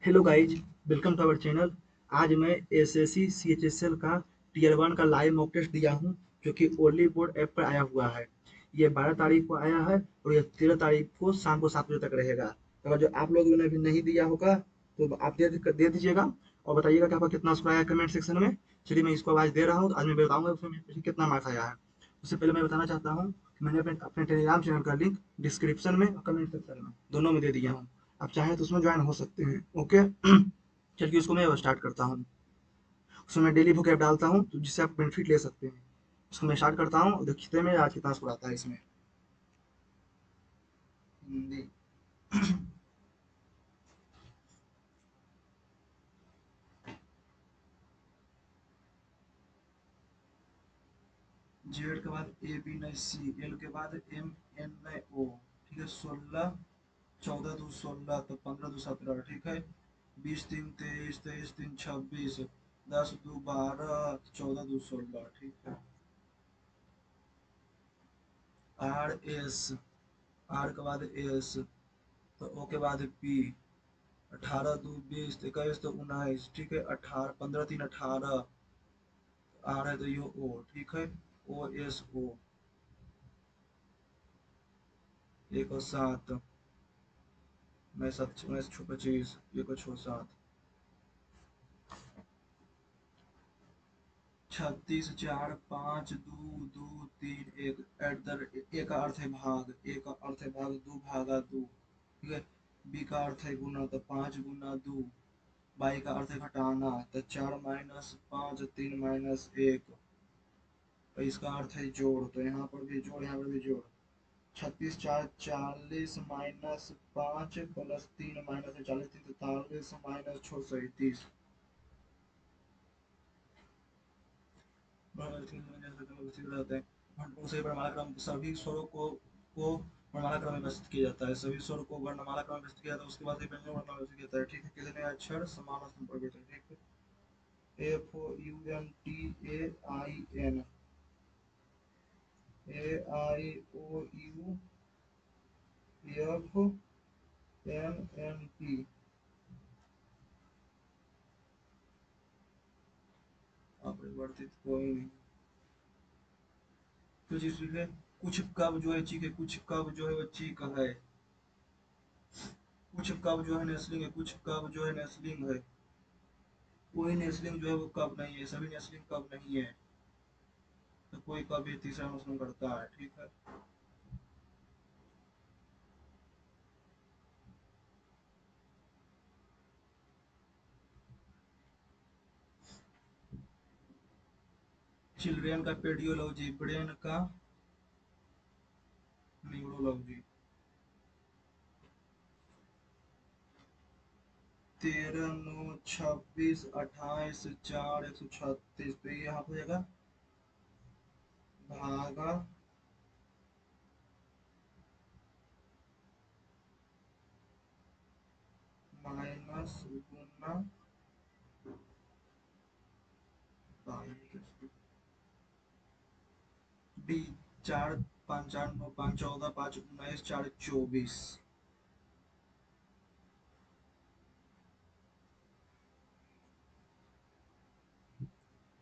Hello guys, welcome to our channel. आज मैं SSC CHSL का टीयर 1 का लाइव मॉक टेस्ट दिया हूं, जो कि ओनली बोर्ड ऐप पर आया हुआ है। ये 12 तारीख को आया है और ये 13 तारीख को शाम को 7 बजे तक रहेगा। अगर जो आप लोगों ने अभी नहीं दिया होगा तो आप दे दीजिएगा और बताइएगा कि आपका कितना स्कोर आया कमेंट सेक्शन में। चलिए मैं इसको आज दे रहा हूँ, आज मैं बताऊंगा उसमें मुझे कितना मार्क्स आया है। उससे पहले मैं बताना चाहता हूँ कि मैंने अपने अपने टेलीग्राम चैनल का लिंक डिस्क्रिप्शन में और कमेंट सेक्शन में दोनों में दे दिया हूँ। आप चाहें तो उसमें ज्वाइन हो सकते हैं। ओके। चलिए उसको मैं स्टार्ट करता हूँ। उसमें मैं डेली vocab डालता हूँ तो जिससे आप बेनिफिट ले सकते हैं। उसको मैं स्टार्ट करता हूँ, देखते हैं आज कितना स्कोर आता है इसमें। हिंदी। जेड के बाद ए बी नहीं सी, एल के बाद एम एन नहीं ओ। ठीक है, 16, 14 दो 16 तो 15 दो 17। ठीक है, 20 3 23, 23 3 26, 10 दो 12, 14 दो 16। ठीक है, आर एस, आर के बाद एस, तो ओ के बाद पी, 18 दो 20, 21 तो 19। ठीक है, 18 15 3 18, आ रहा है तो ये ओ। ठीक है, ओ एस ओ, 1 और 7, मैं 7 मैं 25, 1 और 6 7, 36 4 5 2 2 3 1। एट द ए का अर्थ है भाग, ए का अर्थ है भाग, 2 भागा 2। ठीक है, बी का अर्थ है गुना, तो 5 गुना 2। बाई का अर्थ है घटाना, तो 4 माइनस 5 3 माइनस 1। तो इसका अर्थ है जोड़, तो यहाँ पर भी जोड़, यहाँ पर भी जोड़। 36 4 40 माइनस 5 प्लस 3 माइनस 40 3 43 माइनस 6 37। रहते हैं घंटों से वर्णमाला क्रम, सभी स्वरों को वर्णमाला क्रम में व्यवस्थित किया जाता है। सभी स्वरों को वर्णमाला क्रम में व्यवस्थित किया जाता है, उसके बाद व्यंजन वर्णमाला में व्यवस्थित किया जाता है। ठीक है, कितने अक्षर समान स्थान पर बैठे। ठीक है, F O U N T A I N, A I O U F N N P. अपरिवर्तित कोई नहीं। तो चीज है, कुछ कब जो है चीक है, कुछ कब जो है वो चीक है। कुछ कब जो है नेस्लिंग है, कुछ कब जो है नेस्लिंग है। कोई नेस्लिंग जो है वो कब नहीं है, सभी नेस्लिंग कब नहीं है। तो कोई कब ये तीसरा नेस्लिंग करता है। ठीक है, चिल्ड्रेन का पेडियोलॉजी, ब्रेन का न्यूरोलॉजी। 13 9 26 28 4 136। तो ये यहाँ पे जाएगा भागा माइनस गुना डी। 4 5 4 9 5 14 5 19 4 24।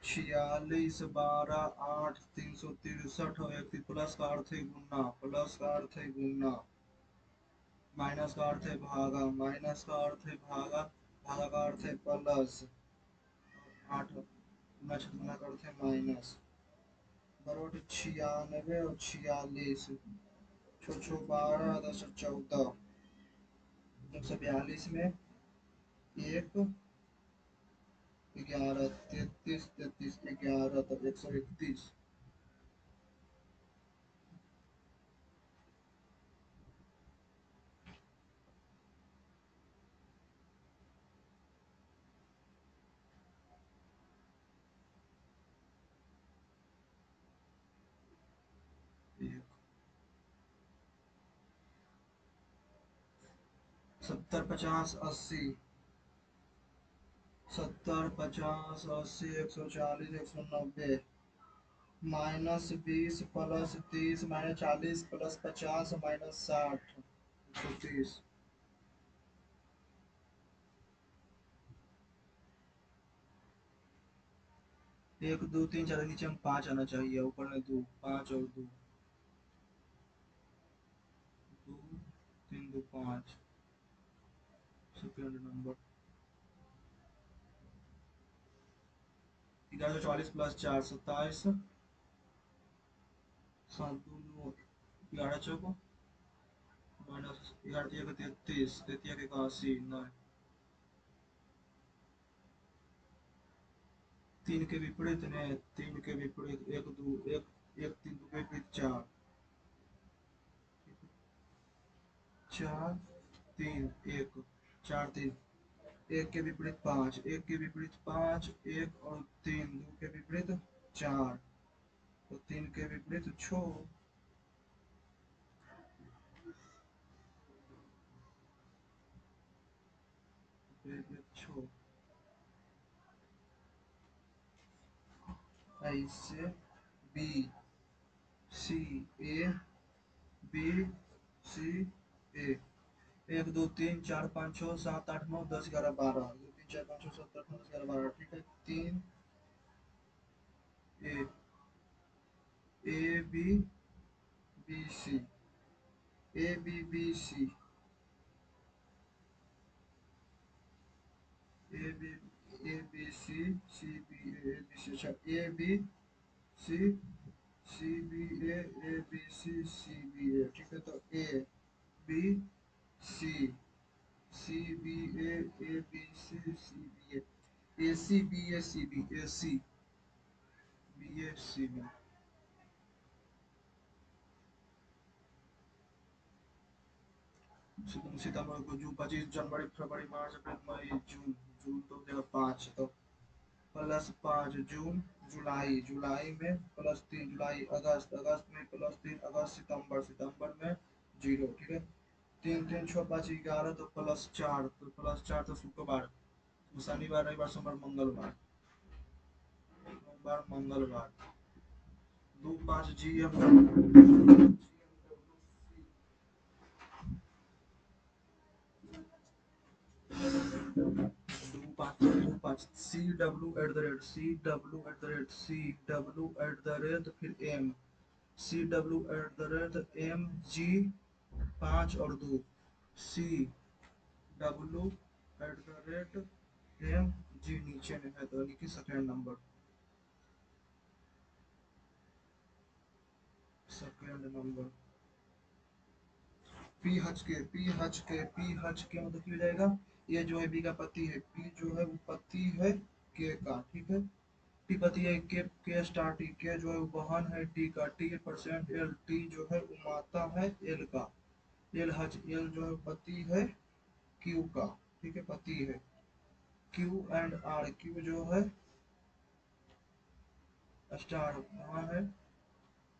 46 12 8 363 और 31। प्लस का अर्थ है गुना, प्लस का अर्थ है गुना, माइनस का अर्थ है भागा, माइनस का अर्थ है भागा, भागा का अर्थ है प्लस। 8 गुना 6 गुना का अर्थ है माइनस। बरोट 96 और 46, छो छो 12 10 14, 142 में 1 11 33 33 11 तब 131। सत्तर 50 80, 70 50 80 140 190। -20 प्लस 30 -40 प्लस 50 -60 130। एक दो तीन चार, नीचे में 5 आना चाहिए, ऊपर में 2, 5 और 2, 2 3 2 5, सेकेंड नंबर। 1144 प्लस 4 27, 7 2 11 चौको माइनस 11 33, 33 81 9, 3 के विपरीत ने 3 के विपरीत 1 2 1 1 3 2 के विपरीत 4, 4 3 1 4 3, 1 के विपरीत 5, 1 के विपरीत 5, 1 और 3 2 के विपरीत 4, तो 3 के विपरीत 6, विपरीत 6, ऐसे B C A B C ए, 1 2 3 4 5 6 7 8 9 10 11 12, 2 3 4 5 6 7 8 9 10 11 12, ठीक है। 3 A A B B C, A B B C, A B A B C C B A B C, अच्छा A B C C B A B C C B A, ठीक है। तो A B C C B A B C C B A C B A C B A C B A C B, सितंबर को जून, 25 जनवरी फरवरी मार्च अप्रैल मई जून, जून तो हो जाएगा 5, तो प्लस 5 जून, जुलाई, जुलाई में प्लस 3 जुलाई, अगस्त, अगस्त में प्लस 3 अगस्त, सितंबर, सितंबर में 0, ठीक है। 3 3 6 5 11, तो प्लस 4, तो प्लस 4 तो शुक्रवार, तो शनिवार रविवार सोमवार मंगलवार, सोमवार मंगलवार। 2 5 G M, 2 5 C W at the rate, C W at the rate, C W at the rate, फिर M, C W at the rate M G 5 और 2, C W at the rate M G, नीचे में है तो लिखिए second number, second number. P H के मतलब क्या हो जाएगा, ये जो है बी का पति है, पी जो है वो पति है के का, ठीक है। टी पति है के स्टार, टी के जो है वो बहन है टी का, टी परसेंट एल, टी जो है वो माता है एल का, एल हच एल जो है पति है क्यू का, ठीक है, पति है। क्यू एंड आर, क्यू जो है स्टार वहाँ है,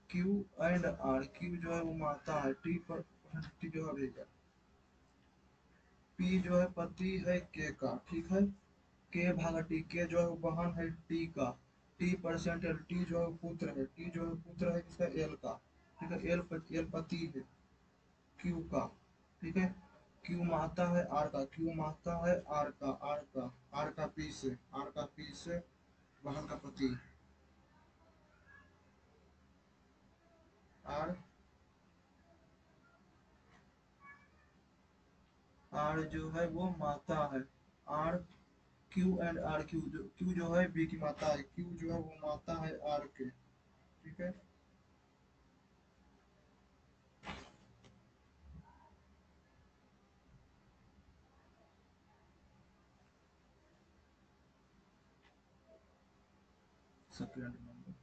क्यू एंड आर, क्यू जो है वो माता है, टी पर टी जो है भेजा, पी जो है पति है के का, ठीक है। के भागा टी, के जो है वो बहन है टी का, टी परसेंट एल, टी जो है पुत्र है, टी जो है पुत्र है किसका, एल का, ठीक है। एल पति है क्यू का, ठीक है। क्यू माता है आर का, क्यू माता है आर का, आर का पी से, आर का पी से बहन का पति, आर, आर जो है वो माता है, R, Q and R, Q जो है बी की माता है, क्यू जो है वो माता है आर के, ठीक है। Second number.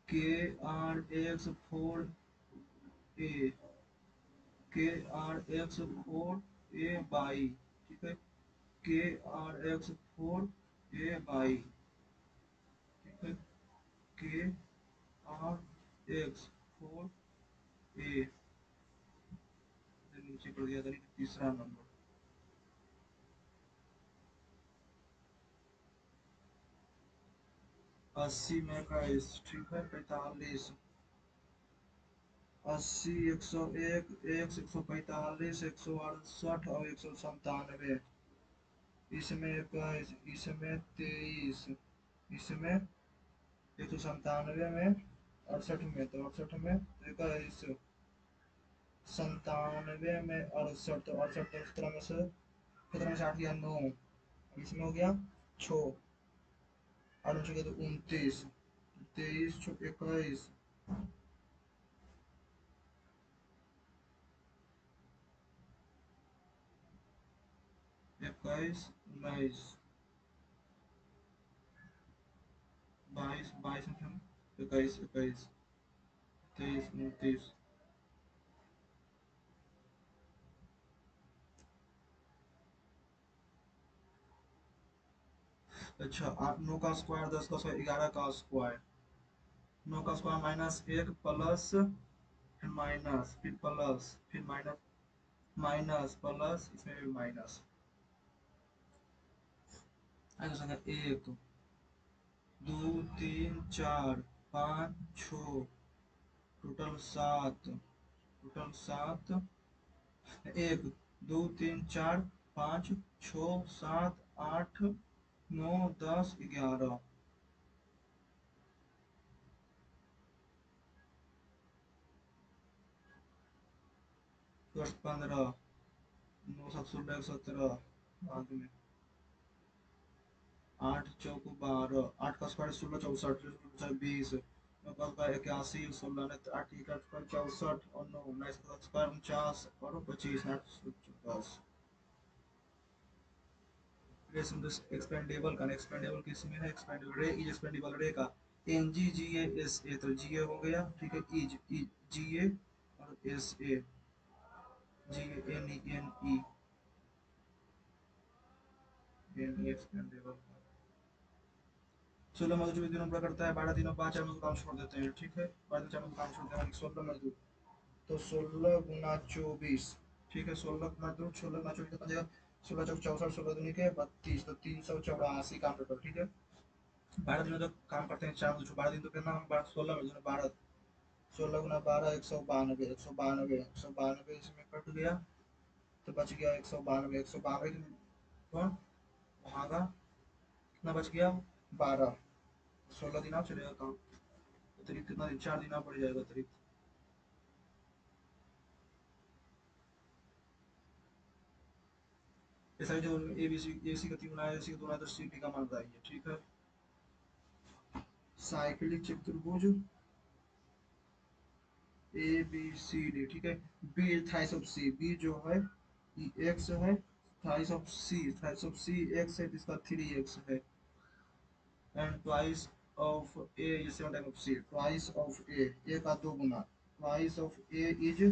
के आर एक्स 4 ए, के आर एक्स 4 ए बाई, ठीक है। के आर एक्स 4 ए बाई, ठीक है। के आर एक्स 4 ए, नीचे कर दिया था तीसरा नंबर। 80 में 21, ठीक है। 45 80, 101, 145, 168 और 197। इसमें 21, इसमें 23, इसमें 197 में, 68 में, तो 68 में 21, 97 में 68, तो 68 तो 17 में से कितना में से 8 गया 9, इसमें हो गया 6, 8 में से गया तो 29, 23, 21, 21, 19, 22, 22 में 21, 21, 23, 29। अच्छा 9 का स्क्वायर, 10 का स्क्वायर, 11 का स्क्वायर, 9 का स्क्वायर माइनस 1 प्लस, फिर माइनस, फिर प्लस, फिर माइनस, माइनस प्लस, इसमें भी माइनस। आगे संख्या 1, 2, 3, 4, 5, 6, टोटल 7, टोटल 7, 1, 2, 3, 4, 5, 6, 7, 8, 9, 10, 11, 15, 9, 7, 16, 17, बाद में 8 चौक 12, 8 का स्क्वायर 16, 64, 20, 9 का स्क्वायर 81, 16 ने 8 का स्क्वायर 64 और 9, 19 का स्क्वायर 49 और 25, 8, 10। एक्सपेंडेबल का, एक्सपेंडेबल किस में है, एक्सपेंडेबल रे, इज एक्सपेंडेबल रे का N G G S A, तो जी ए हो गया, ठीक है, इज जी ए और S A, G N E N E, N E expendable. 16 मजदूर दिनों पूरा करता है, 12 दिनों 5 मजदूर काम छोड़ देते हैं, ठीक है, 12 दिन 4 मजदूर काम छोड़ देते हैं, 16 मजदूर, तो 16 गुना 24, ठीक है, 16 मजदूर, 16 गुना 24 कितना जाएगा, 16 चौक 64, 16 दूनी के 32, तो 384 काम टोटल, ठीक है। 12 दिनों तक काम करते हैं 4 मजदूर, 12 दिन तो कितना, 16 मजदूर, 12, 16 गुना 12, 192, 192, 192 इसमें कट गया, तो बच गया 192, 192 कौन भागा, कितना बच गया, 12, 16 दिन आप चलेगा काम, अतिरिक्त कितना दिन, 4 दिन पड़ जाएगा अतिरिक्त। ऐसा जो ए बी सी, ए सी का 3 गुना, ए सी का 2 गुना, तो सी डी का मान बताइए, ठीक है। साइक्लिक चतुर्भुज ए बी सी डी, ठीक है, B thrice of C, B जो है एक्स है, thrice of C, thrice of C X है, जिसका 3x है, and twice of A is 7 time of C, twice of A का 2 गुना, twice of A is,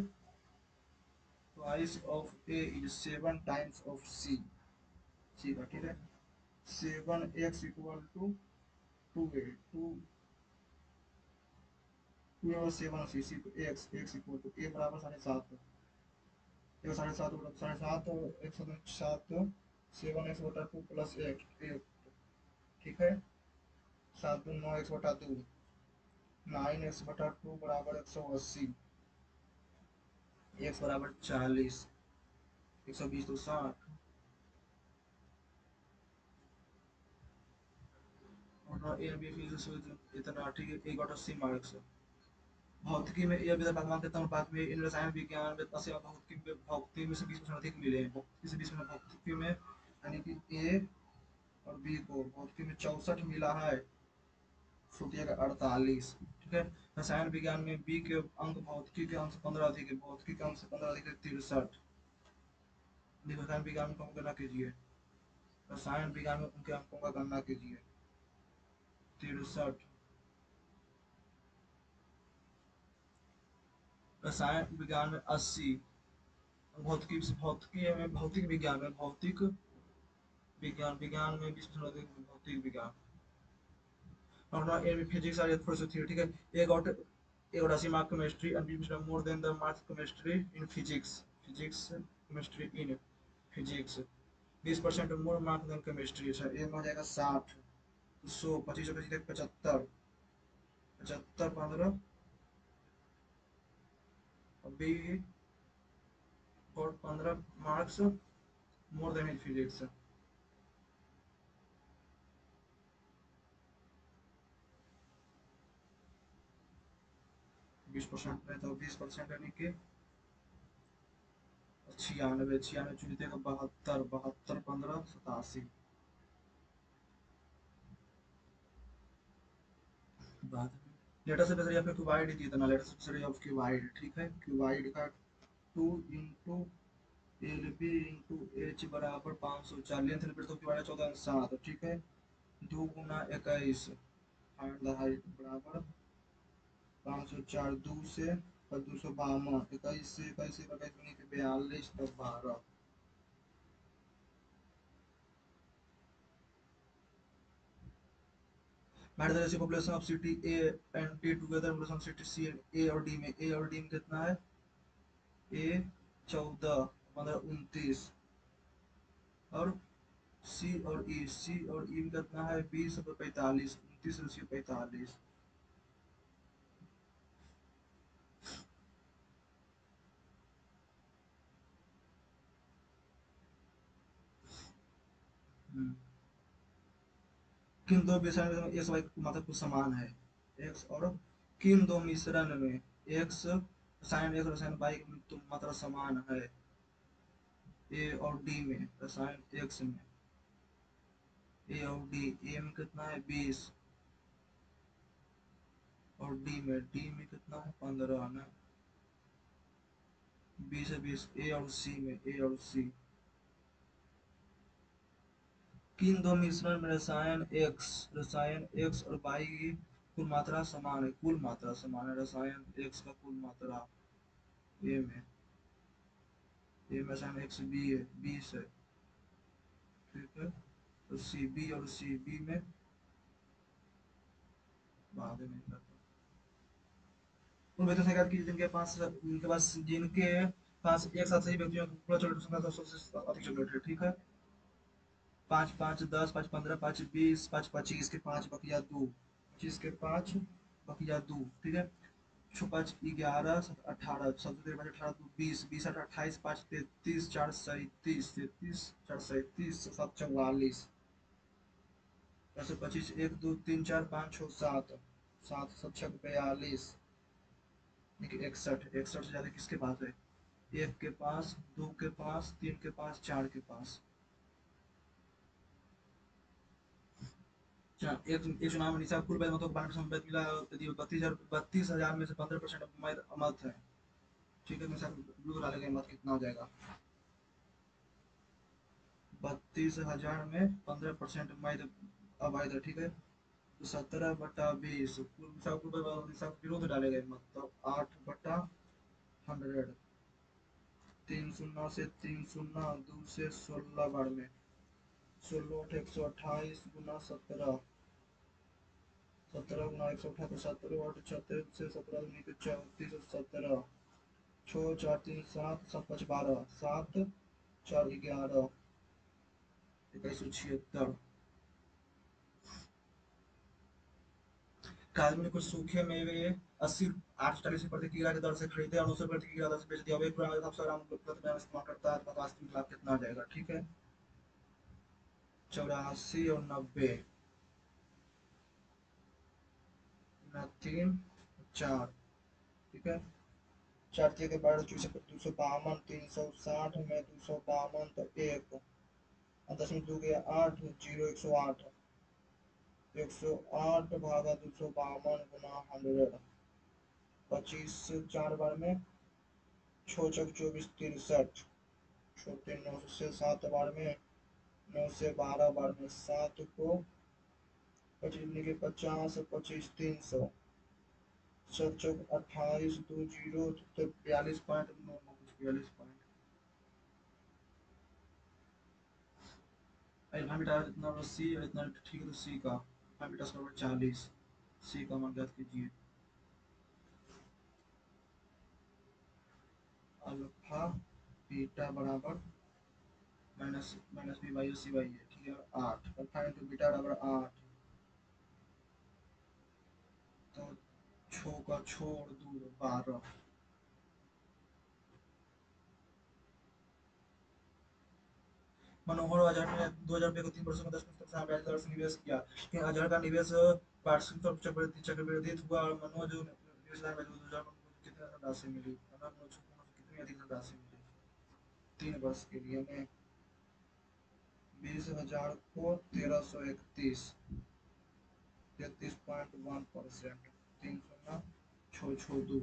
twice of A is 7 times of C, C का, ठीक है, 7x equal to 2a, 2 2 और 7 सी, सी x, x equal to ए बराबर 7.5, एक 7.5 बटा 7.5 और 107, 7x बटा 2 प्लस 1, ठीक है, 7 2 9x बटा 2, 9x बटा 2 बराबर 180, x बराबर 40, 120 तो 60, और ए बी इतना, ठीक है, एक और 80 मार्क्स। भौतिकी में ये विधा भगवान देता हूँ, बाद में इन रसायन विज्ञान में 80 और भौतिकी में से 20% अधिक मिले हैं, भौतिकी से 20% भौतिकी में, यानी कि ए और बी को भौतिकी में 64 मिला है, श्रुतिया का 48, ठीक है। रसायन विज्ञान में बी के अंक भौतिकी के अंक से 15 अधिक है, भौतिकी के अंक से 15 अधिक है 63। रसायन विज्ञान में गणना कीजिए, रसायन विज्ञान में उनके अंकों का गणना कीजिए, 63। रसायन विज्ञान में 80, भौतिकी भौतिकी में, भौतिक विज्ञान में, भौतिक विज्ञान, विज्ञान में 20% अधिक भौतिक विज्ञान, और in physics are थोड़ी सी थी, ठीक है, एक और 80 mark chemistry and 20% more than the marks chemistry in physics, physics chemistry in physics, 20% more mark than chemistry, अच्छा एक हो जाएगा 60, 100, 25 25 75, 75 15, B got 15 marks more than in physics. 20% में तो 20% यानी कि 96, 96 चुनते का 72, 72 15 87। बाद में लेटर से बेहतर या फिर क्यूबाइड ही दिया था ना, लेटर से बेहतर ऑफ क्यूबाइड, ठीक है। क्यूबाइड का 2 into L B into H बराबर 504, लेंथ एलिमेंट तो क्यूबाइड 14 7, ठीक है। 2 गुना 21 फाइंड द हाइट बराबर 504, 2 से और 252, 21 से 21 से 42 तब 12। मैट the ratio population of city A and D together population city C and A और डी में, ए और डी में कितना है? ए 14 15 29 और सी और ई, सी और ई में कितना है? 20 और 45, 29 रेशियो 45। किन दो मिश्रण में एक्स वाई मात्रा कुछ समान है? एक्स और किन दो मिश्रण में एक्स रसायन एक्स रसायन वाई की मात्रा समान है? ए और डी में, रसायन एक्स में ए और डी, ए में कितना है? 20 और डी में कितना है? 15 ना। 20 है 20, ए और सी में, ए और सी किन दो मिश्रण में रसायन एक्स और वाई की कुल मात्रा समान है? कुल मात्रा समान है, रसायन एक्स का कुल मात्रा ए में, ए में रसायन एक्स बी है 20 है, ठीक है। तो सी बी और सी बी में बाद में करता उन व्यक्तियों से याद कीजिए जिनके पास एक साथ सही व्यक्तियों की पूरा चॉकलेट संख्या 100 से अधिक चॉकलेट है, ठीक है। 5 5 10 5 15 5 20 5 25 के 5 बकिया 2, 25 के 5 बकिया 2, ठीक है। 6 5 11 7 18, 7 18 2 20, 20 8 28, 5 33 4 37, 33 4 37 7 44, 25 1 2 3 4 5 6 7, 7 7 6 42, देखिए 61, 61 से ज्यादा किसके पास है? एक के पास, दो के पास, तीन के पास, चार के पास। एक एक चुनाव में निशा कुल मतों का 92% मिला, यदि 32,000 में से 15% मत है, ठीक है। निशा ब्लू डालेंगे, मत कितना हो जाएगा? 32,000 में 15% मत अवैध है, ठीक है। तो 17/20 कुल निशा निशा विरोध डालेंगे मत, तो 8/100, 3 शून्य से 3 शून्य, 2 से 16 बार में, 16 128 गुना 17, 17 गुना 128, 17 8 36 से 17 दूनी के 34, 17 6 4 3 7 7 5 12, 7 4 11, 2176। आदमी ने कुछ सूखे मेवे 80 840 प्रति किलो की दर से खरीदे और 900 प्रति किलो दर से बेच दिया। एक ग्राम 700 ग्राम प्रति ग्राम इस्तेमाल करता है, तो वास्तविक लाभ कितना आ जाएगा? ठीक है। 84 और 90 ना 3 4, ठीक है। 4 के बाद 252, 360 में 252 तो 1 और 10 में 2 गया 8, 0 108, 108 भागा 252 गुना 100, 25 से 4 बार में 6 चौक 24 63, छोटे 9 से 7 बार में, 9 से 12 बार में, 7 को 25 के 50, 25 300, 7 चौक 28 2 0 तो 42.9, 42 इतना बेटा, इतना सी और इतना, ठीक है। तो सी का बेटा बराबर 40, सी का मान ज्ञात कीजिए। अल्फा बीटा बराबर minus minus B by C by है, ठीक है। 8 अल्फा इंटू बीटा बराबर 8, तो 6 का छोड़ दूर 12, मनोहर अजहर ने 2000 रुपये को 3 वर्षों में 10% साल ब्याज दर से निवेश किया, लेकिन अजहर का निवेश वार्षिक तौर पर चक्रवृद्धि हुआ और मनोज निवेशदार में 2000 को कितनी धनराशि मिली, मनोज को कितनी अधिक धनराशि मिली 3 वर्ष के लिए ने 20,000 को 1331, 33.1%, 3 0 6 6 2।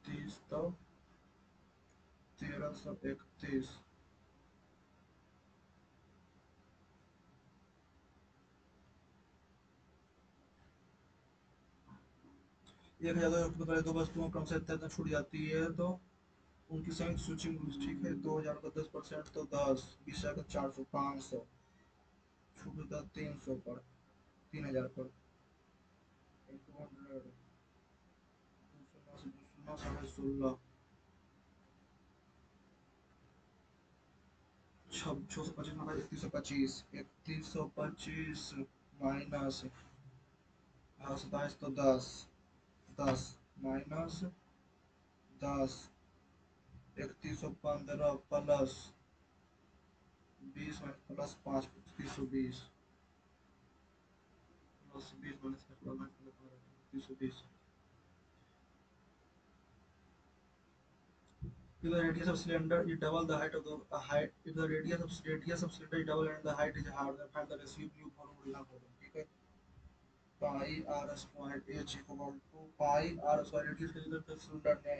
30 तो 1331, 1,000 रुपये दो वस्तुओं क्रम से तय छूट जाती है तो उनकी संयुक्त सूची में ठीक है। 2,000 का 10% तो 10, 20 का 400, 500 छूट होता 300 पर, 3,000 पर, 200, 16, 625, 3125, 3125 माइनस 27 तो 10, 10 minus 10, 3115 plus 20 plus 5, 3120, plus 20 minus 3120। If the radius of cylinder is double the height of the height, if the radius of cylinder is double and the height is half, then find the ratio of new volume गुना volume, ठीक है। Pi r square h equal to pi r square, radius के लिए तो cylinder ने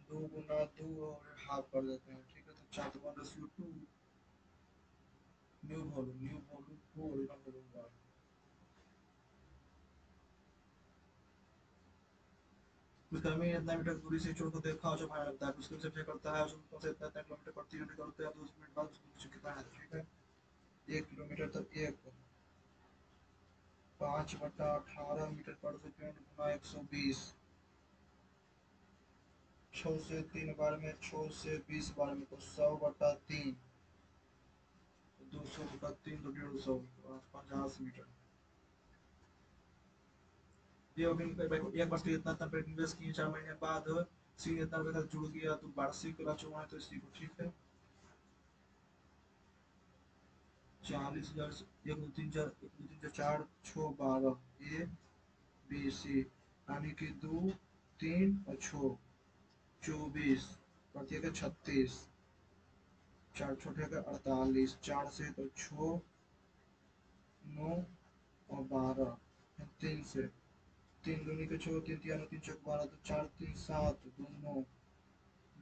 2 गुना 2 और half कर देते हैं, ठीक है। तो 4:1 न्यू वॉल्यूम 2 ओरिजिनल वॉल्यूम 1। कुछ कर्मी इतना मीटर दूरी से चोर को देखा और जो भाग लगता है, उसके से चेक करता है उसको से इतना किलोमीटर प्रति घंटे करते हैं, 2 मिनट बाद उसको पीछे कितना है, ठीक है। 1 किलोमीटर तो 1 5/18 मीटर पर सेकेंड गुना 120, 6 से 3 बार में 6 से 20 बार में तो 100/3, 200/3 तो 150, 50 मीटर। ये एक वर्ष के इतना तक इन्वेस्ट किए, 4 महीने बाद सी इतना रुपये का जुड़ गया तो वार्षिक राजस्व है, तो इसी को ठीक है। 40,000, 1 2 3 4, 6 12 ए बी सी, यानी कि 2 3 और 6 24, प्रत्येक 36, 4 छोटे का 48, 4 से तो 6 9 और 12, 3 से 3 दूनी के 6, 3 3 3 चौक 12 तो 4 3 7 दोनों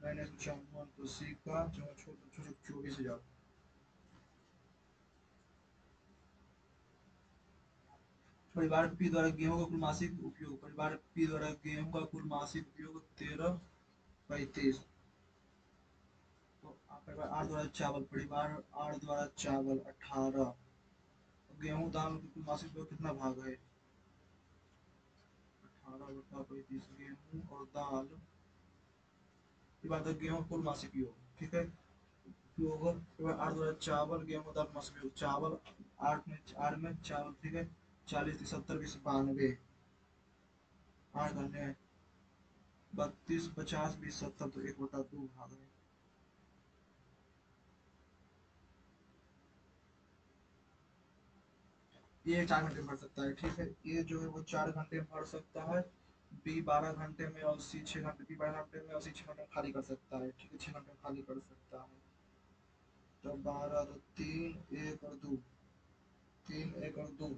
माइनस 54 तो सी का 24,000। परिवार पी द्वारा गेहूं का कुल मासिक उपयोग, परिवार पी द्वारा गेहूं का कुल मासिक उपयोग 1335, तो परिवार आर द्वारा चावल, परिवार आर द्वारा चावल 18, गेहूं दाल की कुल मासिक उपयोग कितना भाग है, 18/35 गेहूं और दाल, ये बात है गेहूं कुल मासिक उपयोग, ठीक है। उपयोग आर द्वारा चावल गेहूं दाल मासिक उपयोग, चावल 8 में चावल, ठीक है। 40 70 20 92, 8 घंटे 32 50 20 70 तो 1/2 भाग है। ये 4 घंटे में भर सकता है, ठीक है। ये जो है वो 4 घंटे में भर सकता है, बी 12 घंटे में और सी 6 घंटे, बी 12 घंटे में और सी 6 घंटे में खाली कर सकता है, ठीक है। 6 घंटे में खाली कर सकता है। तो 12 तो 3 1 और 2, 3 1 और 2,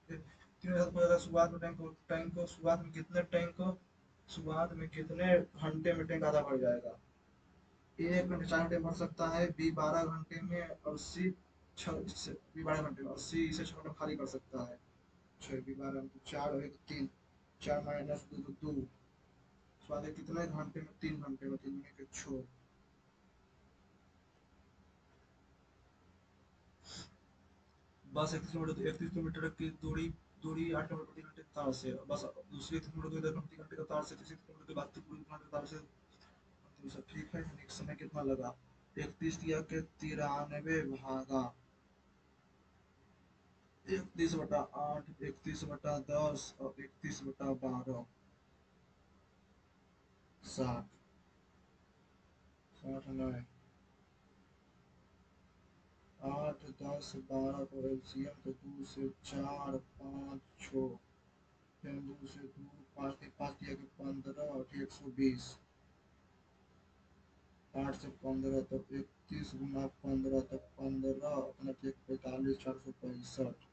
ठीक है। 3 शुरुआत में टैंक को शुरुआत में कितने टैंक को शुरुआत में कितने घंटे में टैंक आधा भर जाएगा। ए 1 घंटे 4 घंटे में भर सकता है, बी 12 घंटे में और सी बी 12 घंटे में और सी इसे 6 घंटे में खाली कर सकता है। 6 भी 12 तो 4 और 1 3, 4 माइनस 2 तो 2, स्वाद कितने घंटे में, 3 घंटे में, 3 के 6। बस 31 किलोमीटर की दूरी दूरी 8 किलोमीटर प्रति घंटे की तार से, बस दूसरी 31 किलोमीटर प्रति घंटे की तार से, तीसरी किलोमीटर की बात पूरी घंटे की तार से, तो सब ठीक है। नेक्स्ट समय कितना लगा, 31 दिया के 93 भागा 31/8, 31/10 और 31/12, 60, 60 9, 8 10 12 को एलसीएम तो 2 से 4 5 6, फिर 2 से 2 5 के 5 दिया के 15 और 120, 8 से 15 तो 31 गुना 15 तो 15 अपना 45 465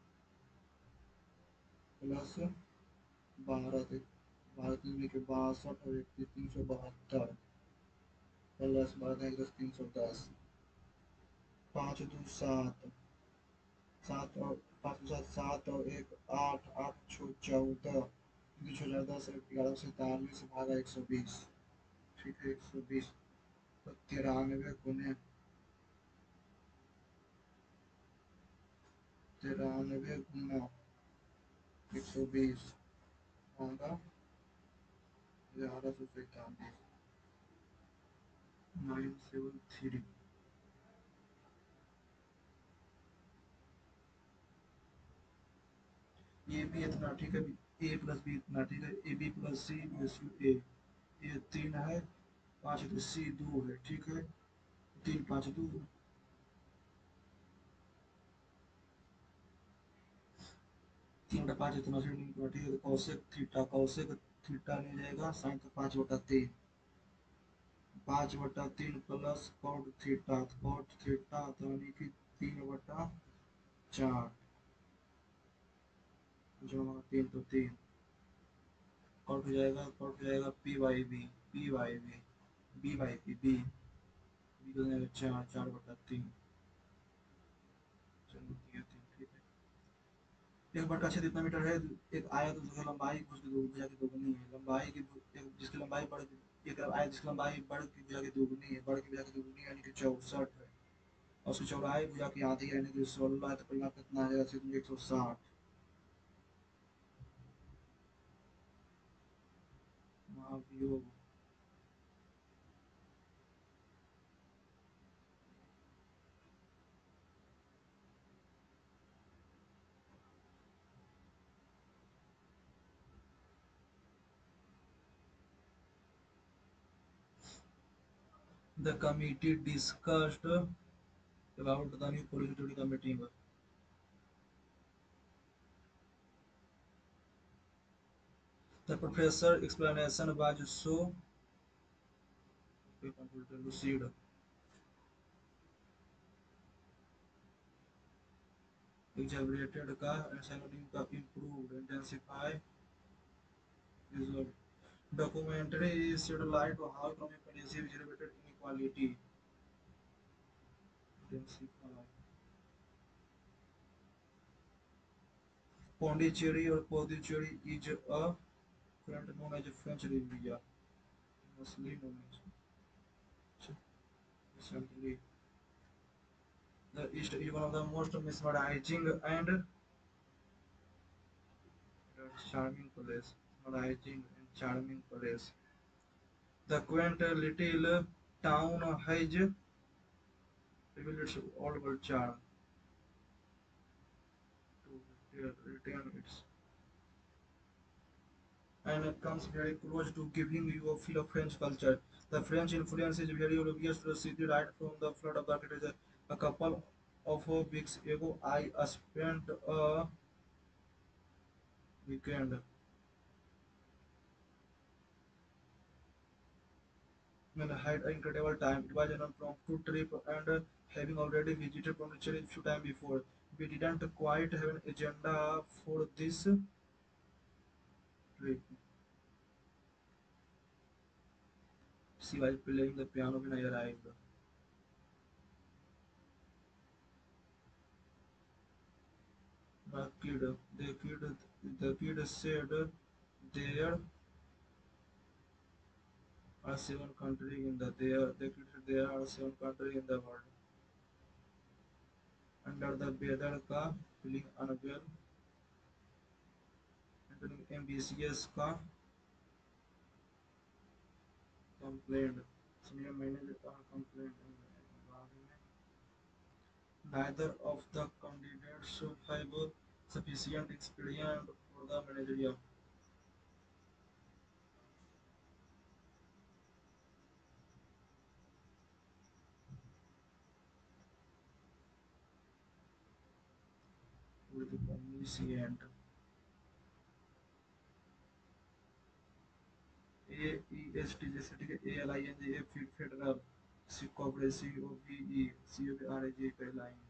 प्लस 12 से 12 तीन के 62 और 31 372 प्लस 12 10 310, 5 2 7, 7 और 5 2 7 7 और 1 8, 8 6 14, 2 6 10 11 47 भागा 120, ठीक है 120 तो 93 गुने 93 गुना 120 भागा 1143 973। ये भी इतना ठीक है, ए प्लस बी इतना ठीक है, ए बी प्लस सी ए, ये 3 है, 5 तो सी 2 है, ठीक है 3 5 2, 3/5 इतना से ठीक है, तो कौशिक थीटा नहीं जाएगा साइन तो 5/3, 5/3 प्लस कॉट थीटा तो यानी कि 3/4, जो 3 तो 3 कट हो जाएगा बी हो जाएगा 4, 4/3, चलो दिया 3, ठीक है। एक बटा क्षेत्र इतना मीटर है, एक आयत जिसकी लंबाई उसकी भुजा की दोगुनी है, लंबाई की जिसकी लंबाई बढ़ एक आयत जिसकी लंबाई बढ़ की भुजा की दोगुनी है, बढ़ की भुजा की दोगुनी यानी कि 64 है, और उसकी चौड़ाई भुजा की आधी यानी कि 16 है, तो परिमाप कितना है 160 महाभियोग। The committee discussed about the new policy during the meeting. The professor explanation was so lucid, exaggerated का understanding का improved, intensify visual. Documentary shed light on how economic conditions generated inequality. Intensify. Pondicherry or Pondicherry is a current known as French Riviera, mostly known as recently. The East is one of the most mesmerizing and charming place. Mesmerizing and charming place. The quaint little town has revealed its old world charm to retain its and it comes very close to giving you a feel of French culture. The French influence is very obvious to the city right from the flood of the architecture. A couple of weeks ago, I spent a weekend and had an incredible time. It was an impromptu trip and having already visited Pondicherry a few times before, we didn't quite have an agenda for this trip. She was playing the piano when I arrived. The kid, the kid, the kid said there are 7 countries in the there are 7 countries in the world. Under the weather का feeling unwell, feeling ambitious का complained. इसलिए मैंने जो कहा complained बाद में neither of the candidates have sufficient expedient for the managerial. With the omniscient. AEST जैसे ठीक है ALING A fit federal C cooperative COVE कहलाएंगे.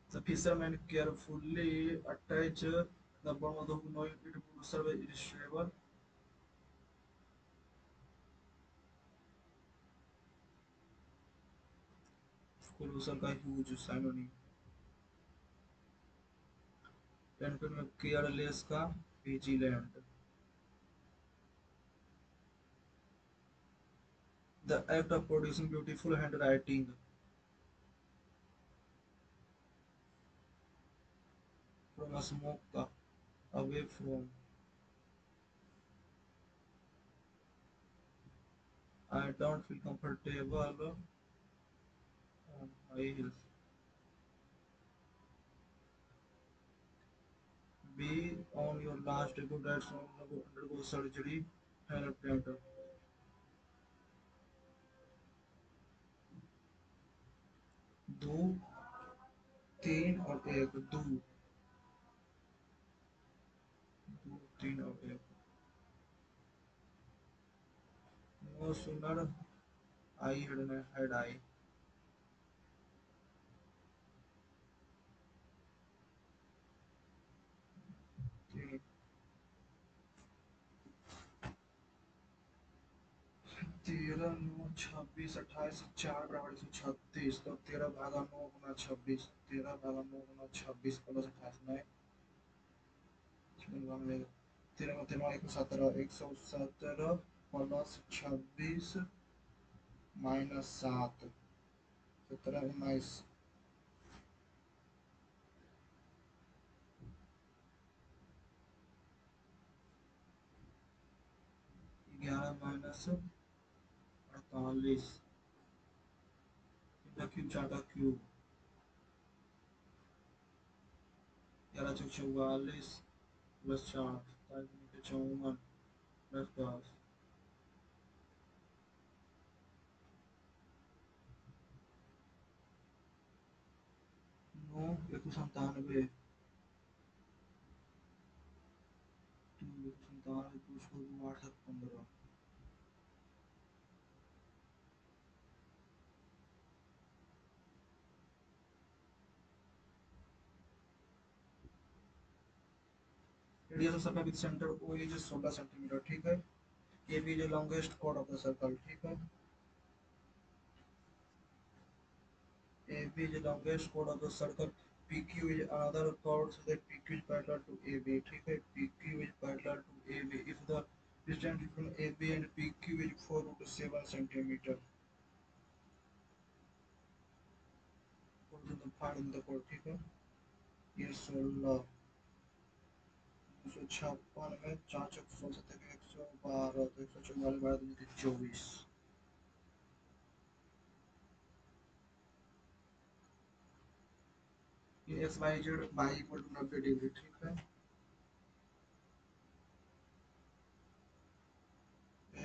The fisherman carefully attach the bottom of the hook knowing it would serve as irretrievable. Colossal का huge synonym. Antonym में careless का vigilant. The act of producing beautiful handwriting. From a smoke का away from. I don't feel comfortable on high heels. Be on your last good diet so undergo surgery. Help dental. दो तीन और एक दो दो तीन और एक. No sooner I had I. तीन. 13 9 26 28 4 बराबर 136 तो 13 भागा 9 गुना 26 13 भागा 9 गुना 26 plus 28 9 13 13 117 plus 26 minus 7 17 19 11 minus 48 cube 4 का क्यूब 11 चौक 44 plus 4 54 plus 10 9 197 297 2 8 7 15 radius of circle with centre O is 16 centimetre ठीक है. A B is the longest chord of the circle ठीक है. A B is the longest chord of the circle. PQ is another chord so that PQ is parallel to AB ठीक है. PQ is parallel to AB if the distance between AB and PQ is 4 root 7 centimeter. Find the code ठीक है. ये 16 256 में 4 चौक 16 सत्तर 112 तो 144 12 दूनी 24. ये X Y Z by equal to 90 degree ठीक है.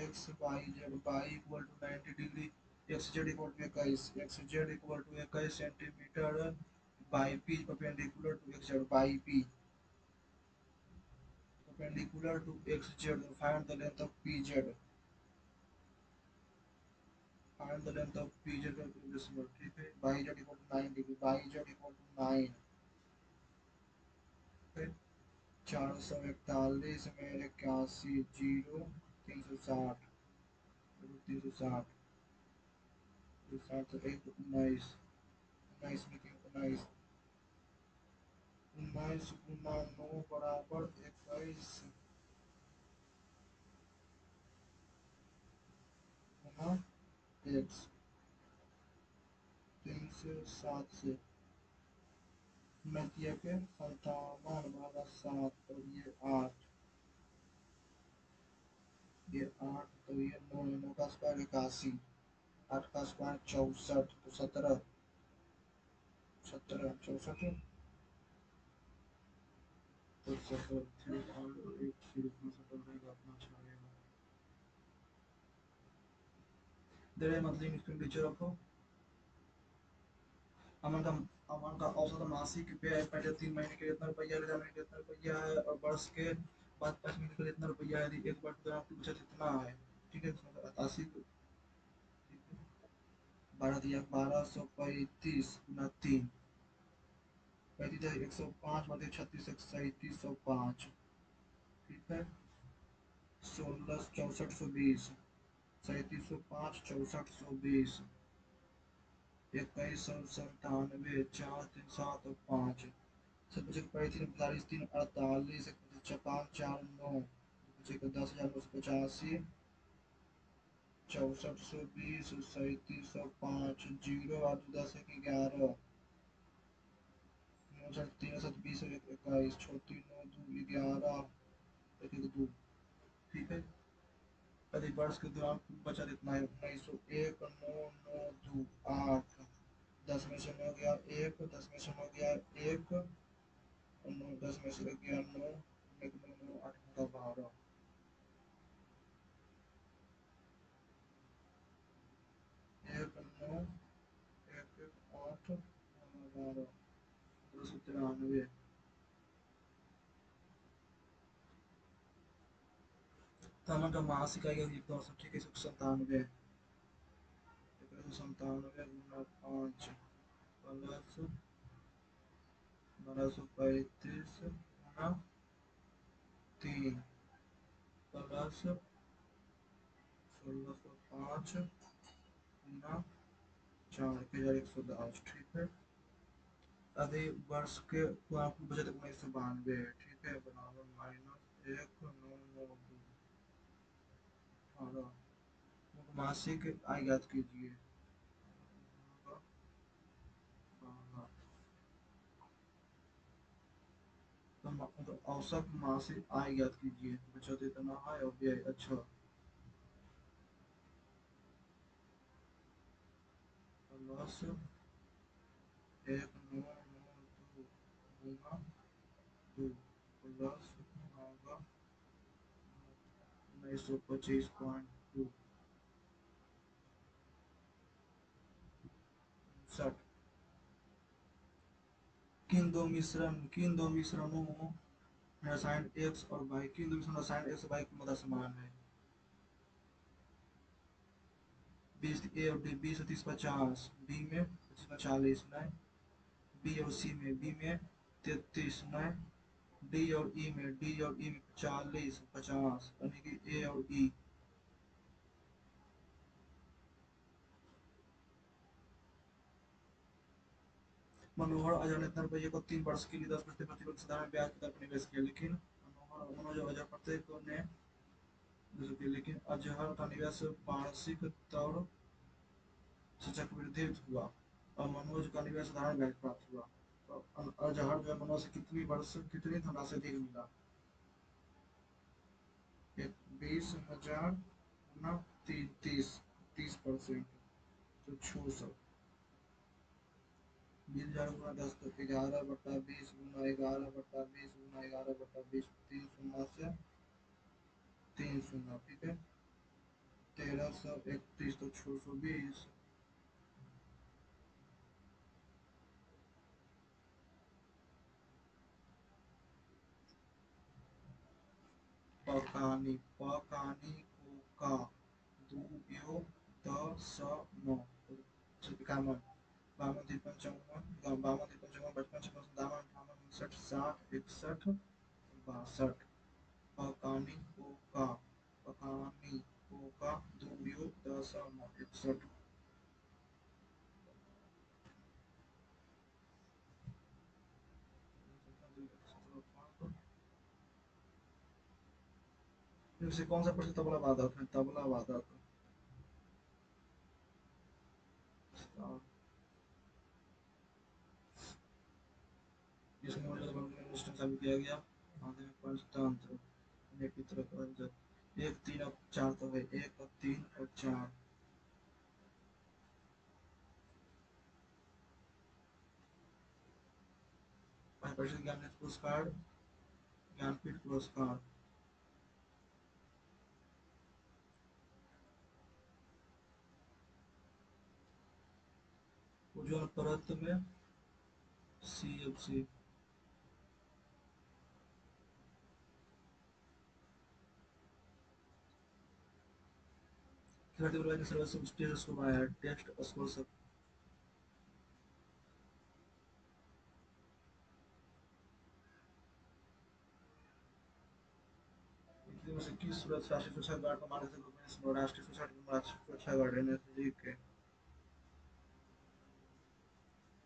X Y Z by equal to 90 degree. X Z equal to 21 X Z equal to 21 centimetre by P perpendicular to X Z by P perpendicular to X Z. Find the length of P Z. Find the length of P Z ठीक है. By Z equal to 9 degree by Z equal to 9 फिर 441 में 81 zero 360 360 360 एक 19 19 में 19 19 गुना 9 बराबर 21 गुना x 3 से 7 से नतिया के 57 भागा 7 और ये 8 तो ये 9 9 का स्क्वायर 81 8 का स्क्वायर 64 तो 17 17 64 तो 3 और 1 सीरीज में सेटल रहेगा अपना छाड़ेगा दे मंथली इनकम नीचे रखो। अमन का औसत मासिक व्यय पहले 3 महीने के लिए इतना रुपया है, 6 महीने के लिए इतना रुपया है और वर्ष के बाद 5 महीने के लिए इतना रुपया है। यदि एक वर्ष के दौरान आपकी बचत इतना है, ठीक है, 80 12,1235 गुना 3 35 105 बटे 36 3705, ठीक है, 16 6420 3705 6420 2197 4 3 7 5 सब बचे पड़े 3 45 3 48 5 4 9 बचे 10,985 6420 3705 जीरो 8 10 11 9 20 21 34 9 2 11 1 2, ठीक है। यदि वर्ष के दौरान कुल बचत इतना है 1901 9 9 2 8 10 में से 9 गया 1 10 में से 9 गया 1 9 10 में से गया 9 1 9 9 8 12 1 9 1 1 8 12 293 तमन का मासिक आएगा 1 ठीक है 197 197 गुना 5 प्लस 1235 गुना 3 प्लस 1605 गुना 4 1110, ठीक है। यदि वर्ष के आपकी बचत 1992 है, ठीक है, बराबर माइनस 1992 मासिक आय ज्ञात कीजिए। तो औसत मासिक आय ज्ञात कीजिए, बचत इतना है और व्यय अच्छा प्लस 1992 गुना 2 प्लस 1925.2 60 किन दो मिश्रणों रसायन एक्स और वाई किन दो मिश्रण रसायन एक्स वाई की मात्रा समान है। 20 ए और डी 20 30 50 बी में 25 40 नहीं बी और सी में बी में 33 नहीं डी और ई में 40 50 यानी कि ए और ई। मनोहर अजय ने इतना रुपये को 3 वर्ष के लिए 10% प्रतिवर्ष साधारण ब्याज दर पर निवेश किया, लेकिन मनोहर अजय प्रत्येक ने लेकिन अजहर का निवेश वार्षिक तौर से चक्रवृद्धि हुआ और मनोज का निवेश साधारण ब्याज प्राप्त हुआ। तो अजहर जो है मनोज से कितनी धनराशि अधिक मिला। 20,000 गुना 30% तो 600 20,000 गुना 10 तो 11/20 गुना 11/20 गुना 11/20 3 शून्य से 3 शून्य, ठीक है, 1331 तो 620 पकानी पकानी कोका दुयो दशमलव 51 52 53 54 52 53 54 55 56 57 58 59 60 61 62 पकानी कोका दुयो दशमलव 61 इनसे कौन सा प्रश्न तबला वादक है। तबला वादक जिसमें साबित किया गया आधे पंचतंत्र की तरफ 1 3 और 4 तो है 1 और 3 और 4 परिषद ज्ञानपीठ पुरस्कार, ज्ञानपीठ पुरस्कार। उज्ज्वल परत में CFC। खिलाड़ी वर्ग के सर्वश्रेष्ठ टेस्ट स्कोर बनाया है, टेस्ट स्कोर सब। किस राष्ट्रीय सुरक्षा गार्ड कमांडर से ग्रुप में राष्ट्रीय सुरक्षा गार्ड NSG के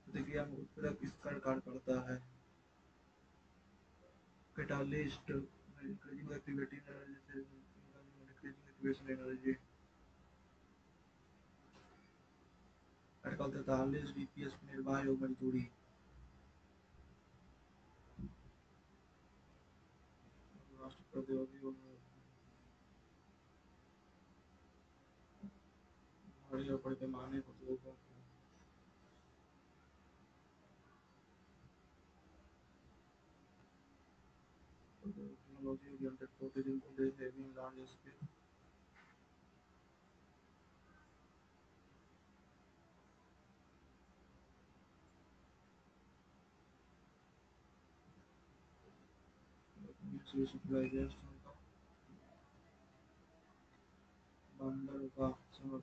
प्रतिक्रिया में उत्प्रेरक इस कार्य करता है। Catalyst increasing activity energy, increasing activation energy. Article 43 DPS निर्वाह योग मजदूरी। राष्ट्र प्रौद्योगिकी बड़े और बड़े पैमाने पर उद्योगों को technology oriented protein having large scale. Civilization का बंदर का समझ।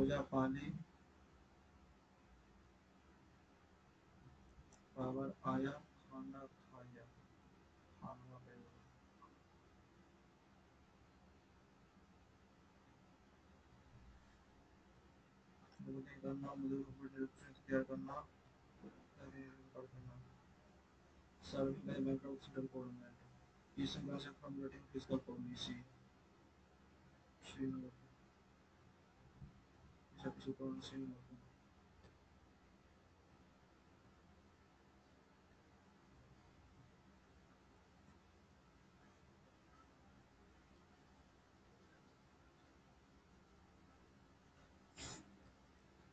ओजा पाली पावर आया, खाना खाया, खाना गया। मुझे करना, मुझे तैयार करना, करना। Serving as a member of central government. He is responsible for formulating fiscal policy. Srinagar. Is a super Srinagar.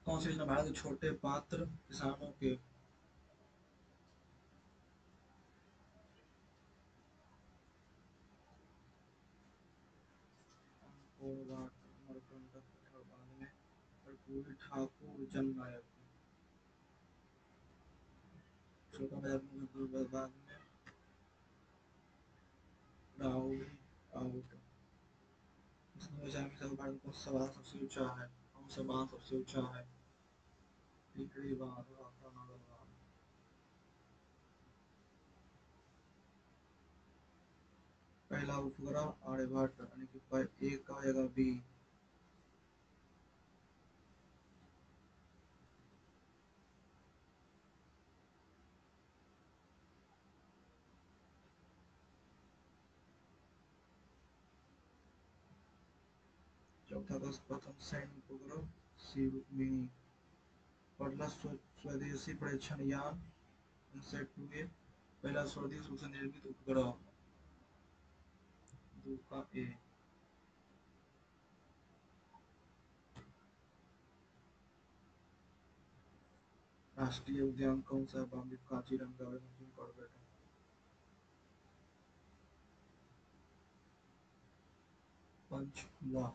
कौन सी योजना भारत के छोटे पात्र किसानों के और मरकंडक बाद में कर्पूरी ठाकुर जननायक छोटा बाजार बाद में राहुल आउट। इसमें जाने से भारत का सवाल सबसे ऊंचा है, कौन सा बांध सबसे ऊंचा है? टिकरी बांध, नागर बांध। पहला उपग्रह आर्यभट्ट यानी कि ए का आएगा B। चौथा अगस्त प्रथम सैन्य उपग्रह शिवमिनी। पहला स्वदेशी परीक्षण यान इनसेट 2A। पहला स्वदेश रूप से निर्मित उपग्रह 2 का A। राष्ट्रीय उद्यान कौन सा? Bandip Kaziranga Corbett. Panchkula.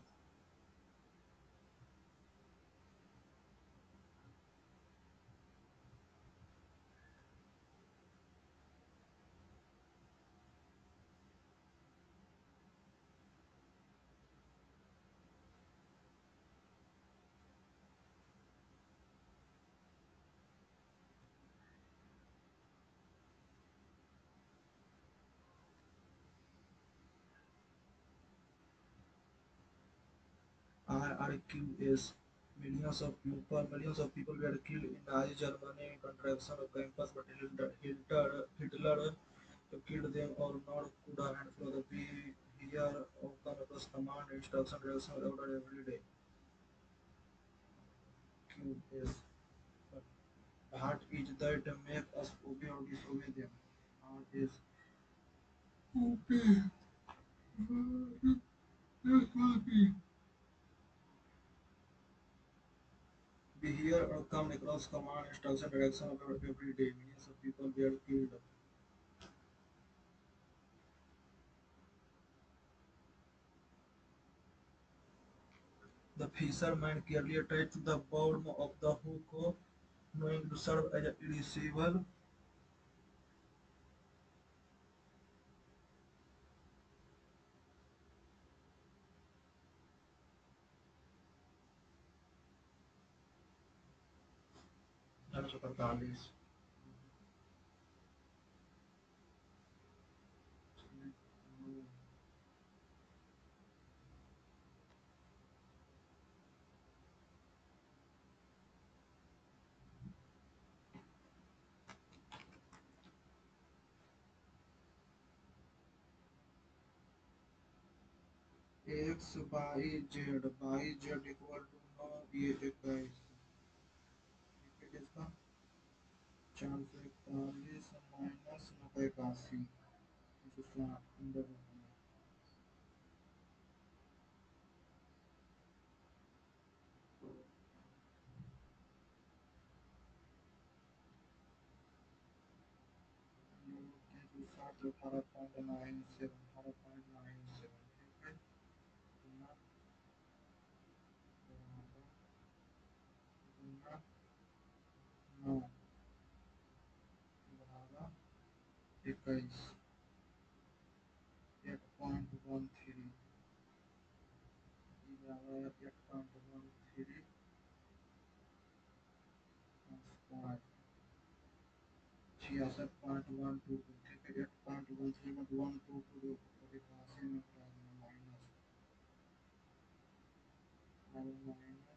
RRQS। Millions of people were killed in Nazi Germany contraction of campus, but Hitler killed them or not could a handful of the be here of the command instruction direction order every day. QS. Heart is that make us obey or disobey them. Heart is obey. Yes, will be. lost command, instruction, direction of every day. Millions of people were killed. The fisherman carefully attached the bottom of the hook, knowing to serve as a receiver. X by Z equal to 9 ये 21 इसका 441 minus 981 under सात 18.97 ठीक है गुना गुना 9 बराबर 21 8.13 बराबर 8.13 square 66.122 ठीक है 8.13 में 122 81 में माइनस माइनस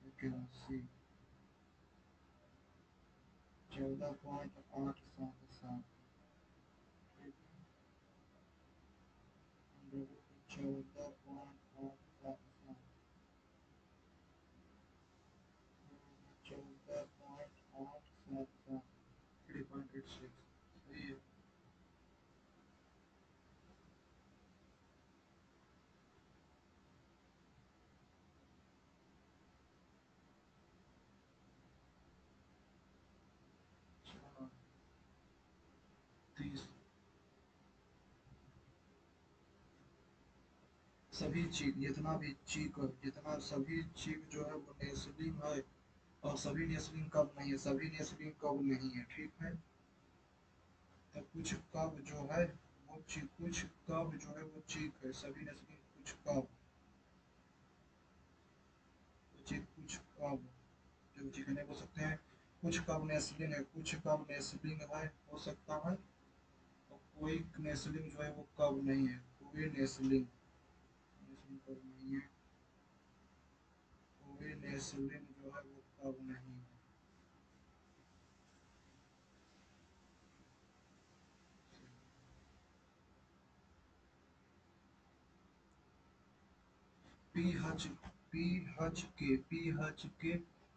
81 14.877 14.877 14.877 3.86 सही है 30 सभी चीक जितना सभी चीक जो है वो नेस्लिंग है और सभी नेस्लिंग कब नहीं है सभी नेस्लिंग कब नहीं है ठीक है तो कुछ कब जो है वो चीक कुछ कब जो है वो चीक है सभी नेस्लिंग कुछ कब वो चीक कुछ कब जो चीक नहीं बोल सकते हैं कुछ कब नेस्लिंग है कुछ कब नेस्लिंग है हो सकता है और कोई नेस्लिंग जो है वो कब नहीं है कोई नेस्लिंग नेस्लिंग कब नहीं है कोई नेस्लिंग जो है वो कब नहीं है पी हच पी हच के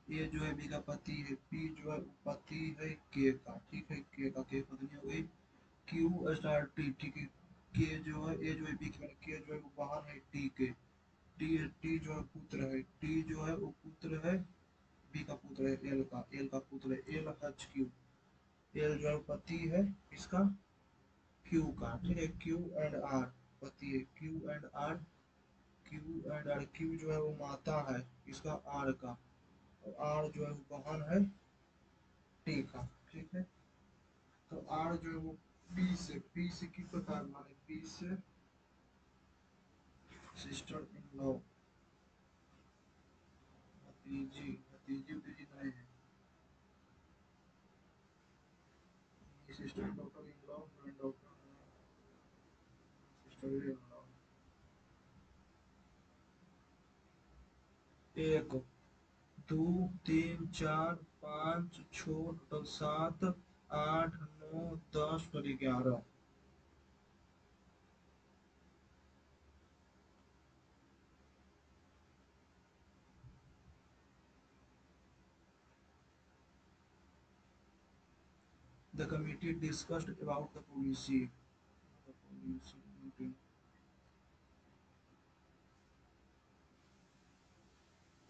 ये जो है बी का पति है पी जो है पति है के का ठीक है के पत्नी हो गई क्यू स्टार टी ठीक है के जो है ए जो है बी के के जो है वो बहन है टी टी जो है पुत्र है टी जो है वो पुत्र है बी का पुत्र है एल का पुत्र है एल हच क्यू एल जो है पति है इसका क्यू का ठीक है क्यू एंड आर पति है क्यू एंड आर क्यू जो है वो माता है इसका आर का और आर जो है वो बहन है टी का ठीक है तो आर जो है वो पी से किस प्रकार माने पी से सिस्टर इन लॉ भतीजी भतीजी भतीजी नहीं है sister doctor in law grand doctor sister in law एक दो तीन चार पाँच छ टोटल 7 8 9 10 और 11 The committee discussed about the policy. The policy meeting.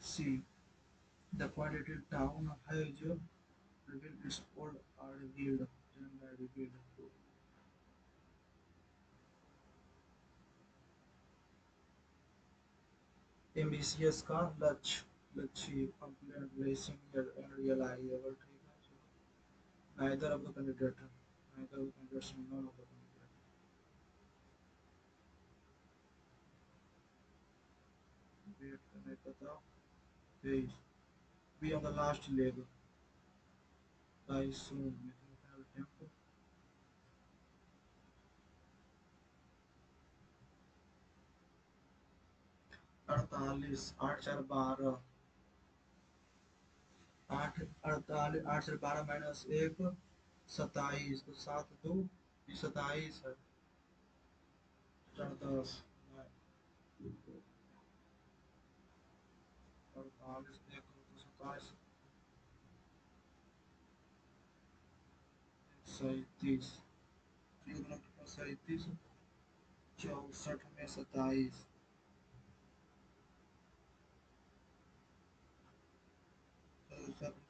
C. The quality town है जो revealed its old are revealed revealed ambitious का लक्ष्य लक्ष्य कंप्लेंट ब्लेसिंग एंड रियलाइजेबल ठीक है neither of the candidate neither of the candidates none of the candidate wait करने पता 23 be on the last leg die soon mechanical tempo 48 8 4 12 8 48 8 से 12 minus 1 27 तो 7 2 27 है 4 10 48 1 तो 27 37 37 64 में 27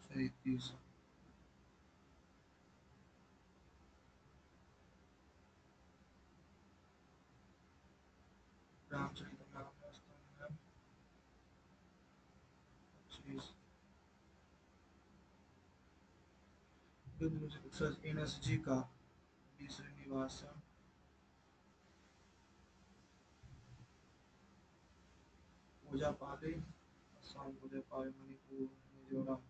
37 रामचरितमानस 25 एनएसजी का बी श्रीनिवासन ओजापाली असम ओजापाली मणिपुर मिजोरम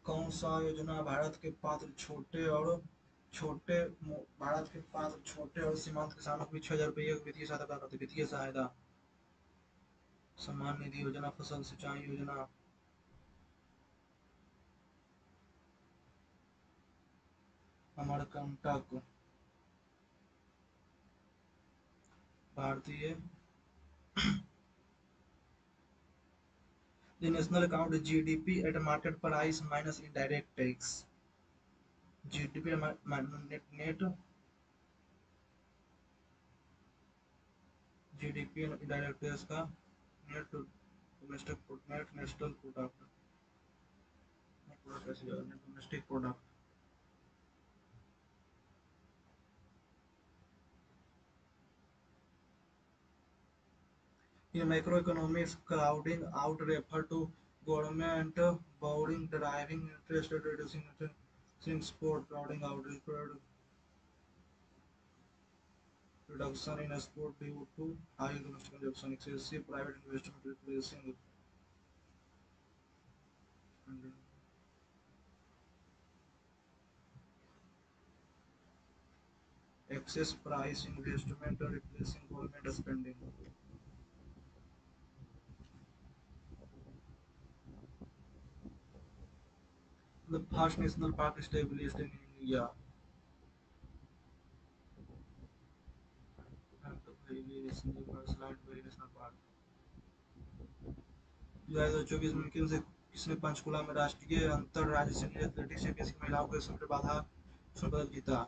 कौन सा योजना भारत के पात्र छोटे और सीमांत किसानों को भी 6,000 रुपये वित्तीय सहायता प्रदान करते वित्तीय सहायता सम्मान निधि योजना फसल सिंचाई योजना अमरकंटक भारतीय The national account is GDP at market price minus indirect tax. GDP net GDP and indirect tax का net domestic net national product net domestic product in macroeconomics crowding out refer to government borrowing driving interest rate reducing export crowding out referred reduction in export due to high domestic consumption excessive private investment replacing excess price investment replacing government spending. The first national park established in India. And the very recently first national park. 2024 में किसने पंचकुला में राष्ट्रीय अंतर राज्य senior athletics championship महिलाओं के 100 metre बाधा स्वर्ण पदक जीता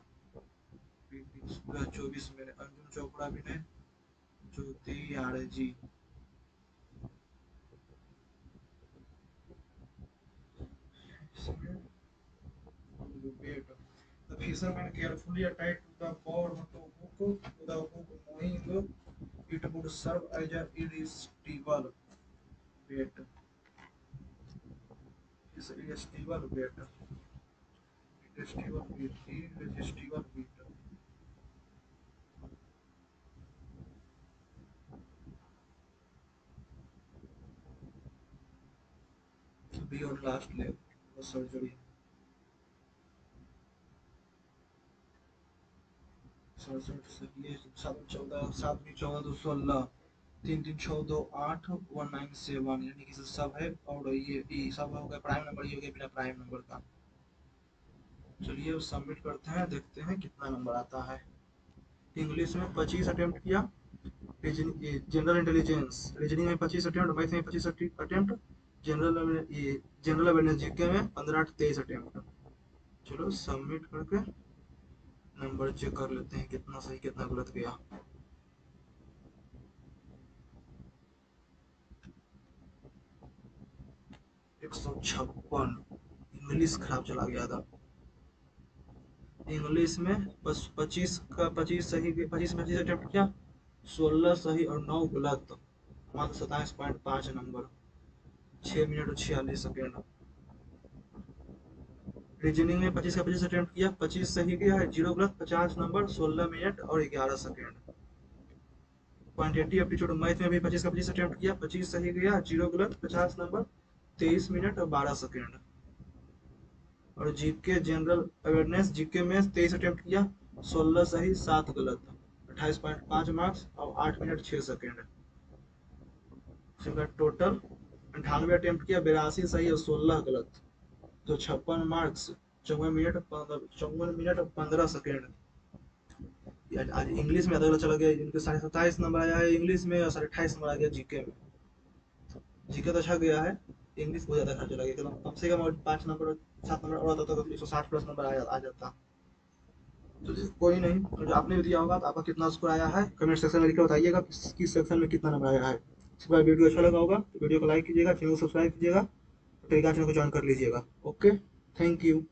2024 में अंजुम चोपड़ा भी ने ज्योति RG The fisherman carefully attached to the board to hook to the hook knowing it would serve as an irresistible bait. Irresistible bait. Irresistible bait. Irresistible bait. Be on last leg of surgery. सड़सठ से ये 7/14/7/14/216 3-3-6-2-8-197 यानी कि सब है और ये सब हो गया प्राइम नंबर ये हो गया बिना प्राइम नंबर का चलिए अब सबमिट करते हैं देखते हैं कितना नंबर आता है इंग्लिश में 25 अटेम्प्ट किया जनरल इंटेलिजेंस रीजनिंग में 25 अटेम्प्ट मैथ में 25 अटेम्प्ट जनरल अवेयरनेस जीके में 15-23 अटेम्प्ट चलो सबमिट करके नंबर चेक कर लेते हैं कितना सही कितना गलत गया। 156। इंग्लिश खराब चला गया था। इंग्लिश में बस 25 में 25 अटेम्प्ट किया, 16 सही और 9 गलत, मात्र 27.5 नंबर, 6 मिनट और 46 सेकेंड। रीजनिंग में 25 का 25 अटेम्प्ट किया, 25 सही गया है, 0 गलत, 50 नंबर, 16 मिनट और 11 सेकेंड। क्वांटिटी एप्टीट्यूड मैथ में भी 25 का 25 अटेम्प्ट किया, 25 सही गया, 0 गलत, 50 नंबर, 23 मिनट और 12 सेकेंड। और जीके जनरल अवेयरनेस जीके में 23 अटेम्प्ट किया, 16 सही 7 गलत, 28.5 मार्क्स और 8 मिनट 6 सेकेंड। टोटल 98 अटेम्प्ट किया, 82 सही और 16 गलत, तो 56 मार्क्स, 54 मिनट 15 सेकेंड। आज इंग्लिश में आधा गलत चला गया, इनके 27.5 नंबर आया है इंग्लिश में और 28 नंबर आ गया जीके में। जीके तो अच्छा गया है, इंग्लिश बहुत ज्यादा खर्च लगे, कम से कम 5 नंबर 7 नंबर और आता तो 160 प्लस नंबर आ जाता। तो कोई नहीं, तो जो आपने भी दिया होगा तो आपका कितना स्कोर आया है कमेंट सेक्शन में लिख कर बताइएगा, किस सेक्शन में कितना नंबर आया है। इसके बाद वीडियो अच्छा लगा होगा तो वीडियो को लाइक कीजिएगा, चैनल को सब्सक्राइब कीजिएगा, टेलीग्राम चैनल को ज्वाइन कर लीजिएगा। Okay, thank you.